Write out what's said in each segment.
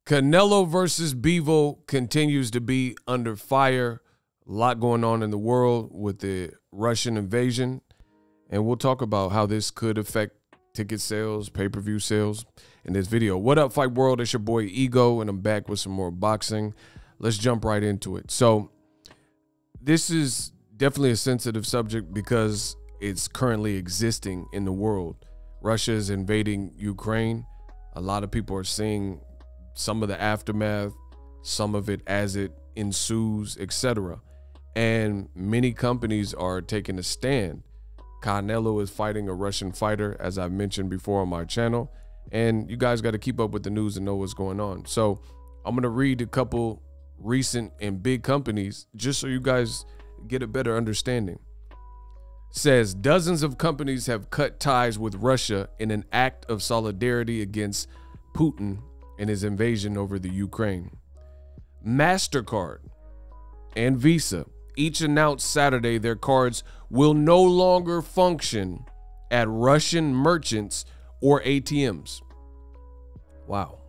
Canelo versus Bivol continues to be under fire. A lot going on in the world with the Russian invasion. And we'll talk about how this could affect ticket sales, pay-per-view sales in this video. What up, Fight World? It's your boy Ego, and I'm back with some more boxing. Let's jump right into it. So this is definitely a sensitive subject because it's currently existing in the world. Russia is invading Ukraine. A lot of people are seeing some of the aftermath, some of it as it ensues, etc. And many companies are taking a stand. Canelo is fighting a Russian fighter, as I've mentioned before on my channel. And you guys got to keep up with the news and know what's going on. So I'm going to read a couple recent and big companies just so you guys get a better understanding. Says dozens of companies have cut ties with Russia in an act of solidarity against Putin and his invasion over the Ukraine. MasterCard and Visa each announced Saturday their cards will no longer function at Russian merchants or ATMs. Wow.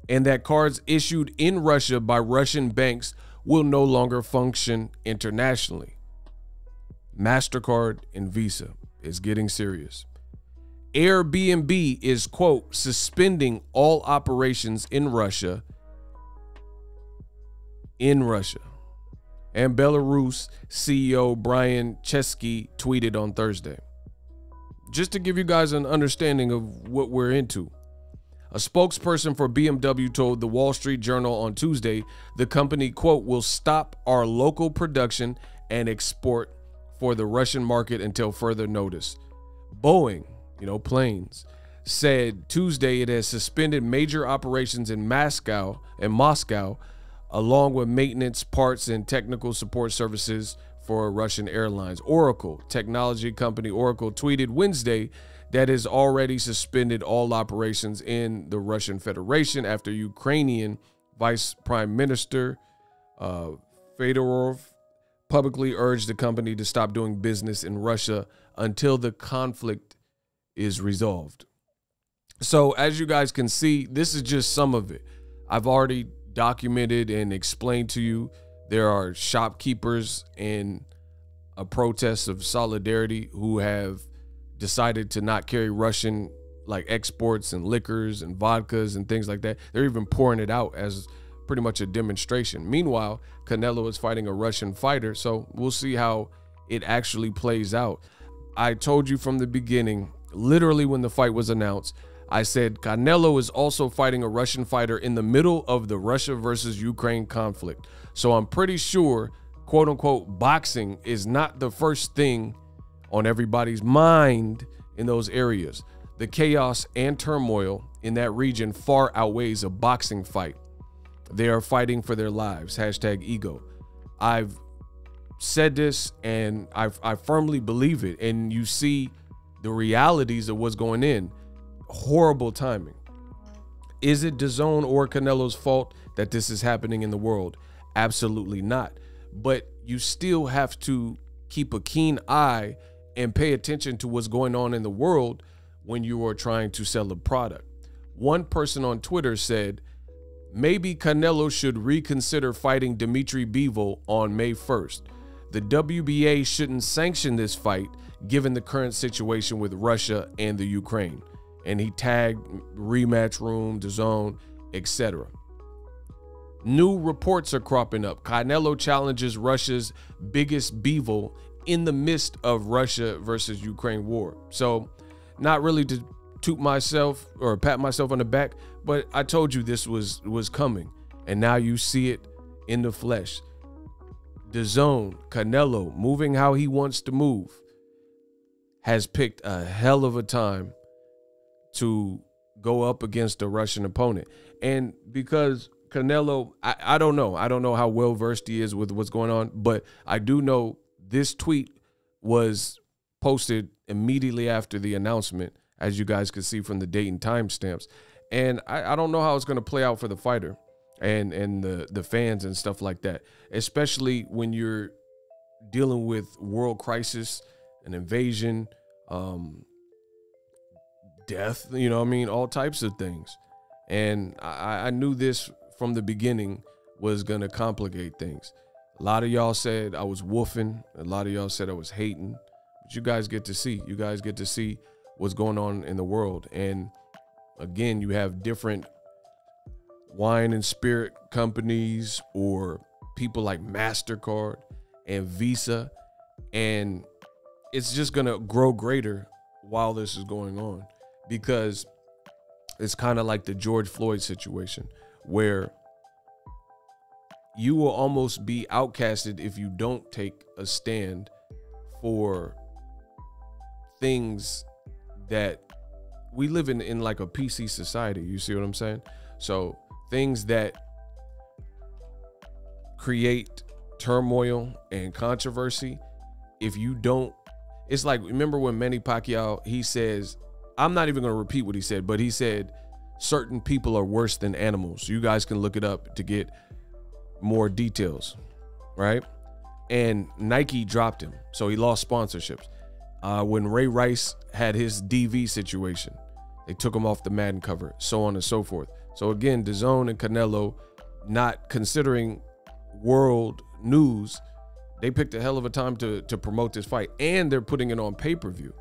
And that cards issued in Russia by Russian banks will no longer function internationally. MasterCard and Visa is getting serious. Airbnb is, quote, suspending all operations in Russia. And Belarus CEO Brian Chesky tweeted on Thursday. Just to give you guys an understanding of what we're into. A spokesperson for BMW told the Wall Street Journal on Tuesday the company, quote, will stop our local production and export for the Russian market until further notice. Boeing, planes, said Tuesday it has suspended major operations in Moscow, along with maintenance, parts, and technical support services for Russian airlines. Oracle, technology company Oracle, tweeted Wednesday that has already suspended all operations in the Russian Federation after Ukrainian Vice Prime Minister Fedorov publicly urged the company to stop doing business in Russia until the conflict is resolved. So as you guys can see, this is just some of it. I've already documented and explained to you there are shopkeepers in a protest of solidarity who have decided to not carry Russian exports and liquors and vodkas and things like that. They're even pouring it out as pretty much a demonstration. Meanwhile, Canelo is fighting a Russian fighter, so we'll see how it actually plays out. I told you from the beginning, literally when the fight was announced, I said Canelo is also fighting a Russian fighter in the middle of the Russia versus Ukraine conflict. So I'm pretty sure, quote unquote, boxing is not the first thing on everybody's mind in those areas. The chaos and turmoil in that region far outweighs a boxing fight. They are fighting for their lives. #ego. I've said this and I firmly believe it. And you see the realities of what's going in. Horrible timing. Is it DAZN or Canelo's fault that this is happening in the world? Absolutely not. But you still have to keep a keen eye and pay attention to what's going on in the world when you are trying to sell a product. One person on Twitter said, maybe Canelo should reconsider fighting Dmitry Bivol on May 1st. The WBA shouldn't sanction this fight given the current situation with Russia and the Ukraine. And he tagged Rematch Room, DAZN, etc. New reports are cropping up. Canelo challenges Russia's biggest Bivol in the midst of Russia versus Ukraine war. So not really to toot myself or pat myself on the back, but I told you this was coming. And now you see it in the flesh. DAZN, Canelo, moving how he wants to move, has picked a hell of a time to go up against a Russian opponent. And because Canelo, I don't know how well versed he is with what's going on, but I do know this tweet was posted immediately after the announcement, as you guys can see from the date and timestamps. And I don't know how it's going to play out for the fighter and the fans and stuff like that, especially when you're dealing with world crisis, an invasion, death, all types of things. And I knew this from the beginning was going to complicate things. A lot of y'all said I was woofing. A lot of y'all said I was hating. But you guys get to see. You guys get to see what's going on in the world. And again, you have different wine and spirit companies or people like MasterCard and Visa. And it's just going to grow greater while this is going on, because it's kind of like the George Floyd situation where you will almost be outcasted if you don't take a stand for things that we live in like a PC society. You see what I'm saying? So things that create turmoil and controversy, if you don't, it's like, remember when Manny Pacquiao, he says, I'm not even going to repeat what he said, but he said certain people are worse than animals. You guys can look it up to get more details, right? And Nike dropped him, so he lost sponsorships. When Ray Rice had his DV situation, they took him off the Madden cover, so on and so forth. So again, DAZN and Canelo, not considering world news, they picked a hell of a time to promote this fight, and they're putting it on pay-per-view,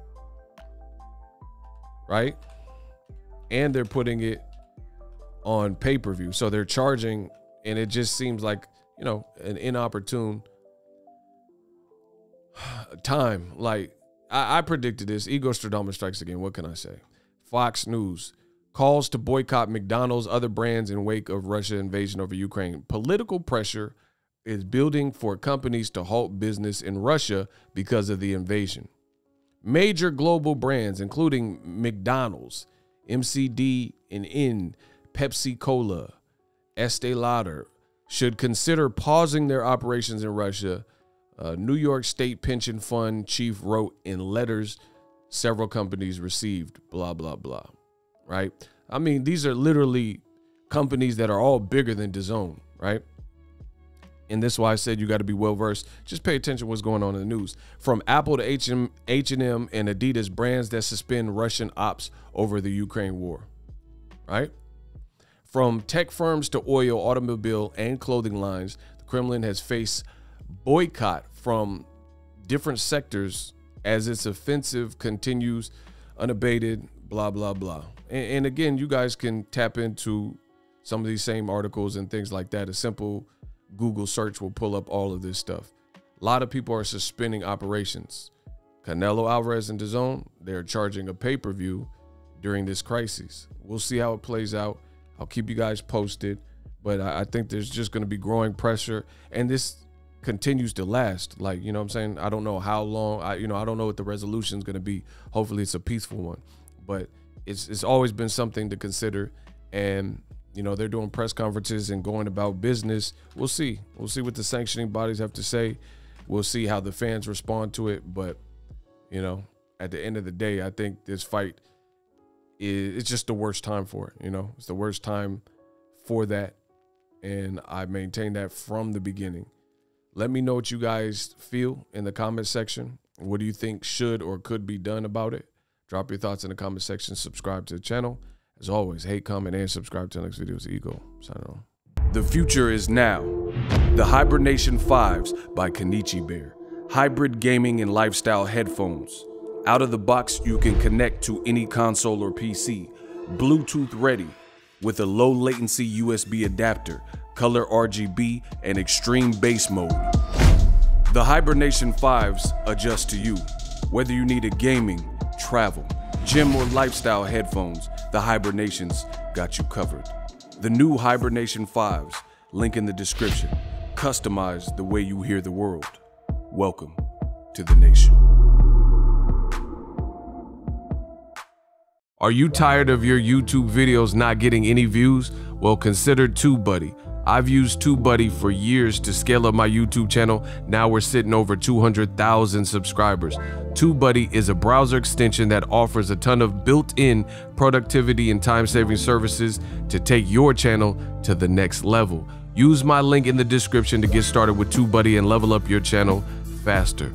right? And they're putting it on pay-per-view, so they're charging, and it just seems like, you know, an inopportune time. Like, I predicted this. Ego Stradamus strikes again. What can I say? Fox News calls to boycott McDonald's, other brands in wake of Russia invasion over Ukraine. Political pressure is building for companies to halt business in Russia because of the invasion. Major global brands, including McDonald's, McD and N, Pepsi Cola, Estee Lauder, should consider pausing their operations in Russia. New York State Pension Fund chief wrote in letters several companies received, blah, blah, blah, right? I mean, these are literally companies that are all bigger than DAZN, right? And that's why I said you got to be well-versed. Just pay attention to what's going on in the news. From Apple to H&M and Adidas, brands that suspend Russian ops over the Ukraine war, right? From tech firms to oil, automobile, and clothing lines, the Kremlin has faced boycott from different sectors as its offensive continues unabated, blah, blah, blah. And again, you guys can tap into some of these same articles and things like that. A simple Google search will pull up all of this stuff. A lot of people are suspending operations. Canelo Alvarez and DAZN, they're charging a pay-per-view during this crisis. We'll see how it plays out. I'll keep you guys posted, but I think there's just going to be growing pressure, and this continues to last. Like, you know what I'm saying? I don't know how long. I don't know what the resolution is going to be. Hopefully it's a peaceful one, but it's always been something to consider. And you know, they're doing press conferences and going about business. We'll see. We'll see what the sanctioning bodies have to say. We'll see how the fans respond to it. But, you know, at the end of the day, I think this fight it's just the worst time for it. You know, it's the worst time for that. And I maintain that from the beginning. Let me know what you guys feel in the comment section. What do you think should or could be done about it? Drop your thoughts in the comment section. Subscribe to the channel. As always, hate, comment, and subscribe to the next video. It's Ego. Signing on. The future is now. The Hibernation 5s by Kenichi Bear. Hybrid gaming and lifestyle headphones. Out of the box, you can connect to any console or PC. Bluetooth ready with a low latency USB adapter, color RGB, and extreme bass mode. The Hibernation 5s adjust to you. Whether you need a gaming, travel, gym, or lifestyle headphones, the Hibernations got you covered. The new Hibernation 5s, link in the description. Customize the way you hear the world. Welcome to the nation. Are you tired of your YouTube videos not getting any views? Well, consider TubeBuddy. I've used TubeBuddy for years to scale up my YouTube channel. Now we're sitting over 200,000 subscribers. TubeBuddy is a browser extension that offers a ton of built-in productivity and time-saving services to take your channel to the next level. Use my link in the description to get started with TubeBuddy and level up your channel faster.